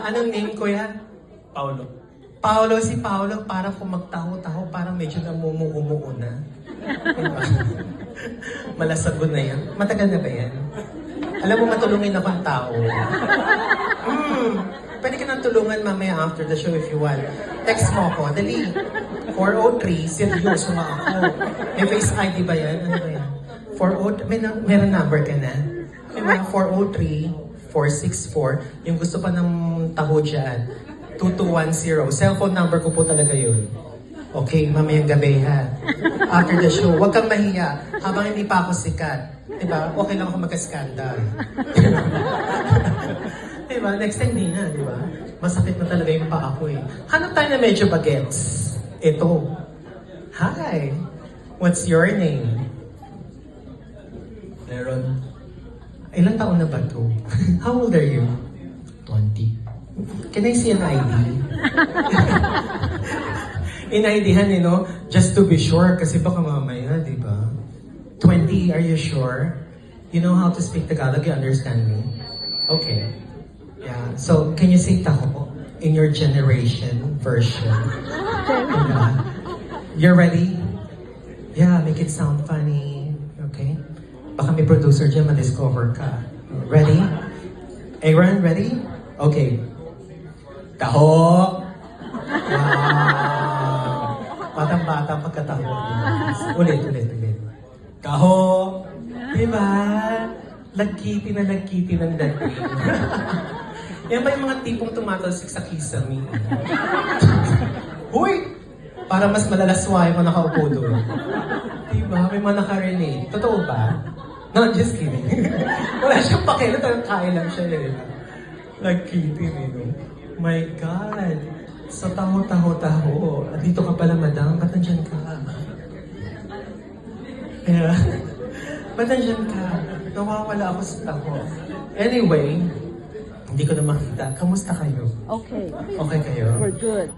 Anong name ko yan? Paulo. Paolo, si Paolo, parang kung magtaho-taho, parang medyo namumuumuo na. Diba? Malasagot na yan. Matagal na ba yan? Alam mo, matulungin ako ang tao. Pwede ka nang tulungan mamaya after the show if you want. Text mo ako, dali. 403, seryoso nga ako. May face ID ba yan? Ano ba yan? 403, meron number ka na? Diba? 403-464. Yung gusto pa ng taho dyan, 2210. Cellphone number ko po talaga yun. Okay, mamayang gabi ha. After the show, huwag kang mahiya. Habang hindi pa ako sikat. Diba? Okay lang ako magka-scandal. Diba? Next time di na, diba? Masakit na talaga yung paa ko eh. Hanap tayo na medyo bagets. Ito. Hi! What's your name? Meron. Ilang taon na ba to? How old are you? 20. Can I see an ID? In-IDhan, you know, just to be sure, kasi baka mamaya, di ba? 20, are you sure? You know how to speak Tagalog, you understand me? Okay. Yeah, so can you say taho in your generation version? Diba? You're ready? Yeah, make it sound funny. Okay? Baka may producer dyan, ma-discover ka. Ready? Aaron, ready? Okay. Taho! Wow! Batang-bata pagkataho. Ulit. Taho! Diba? Lagkiti na lagkiti ng dating. Yan ba yung mga tipong tumatalsik sa kisame? Huy! Para mas malalaswayo mo nakaupo doon. Diba? May mga nakarelate. Totoo ba? No, just kidding. Wala siyang pakialam. Talagang kain lang siya. Lagkiti, no? My God! So, taho. Dito ka pala, madam. Ba't nandyan ka? Yeah. Ba't nandyan ka? Nawawala ako sa taho. Anyway, hindi ko na makita. Kamusta kayo? Okay. Okay kayo? We're good.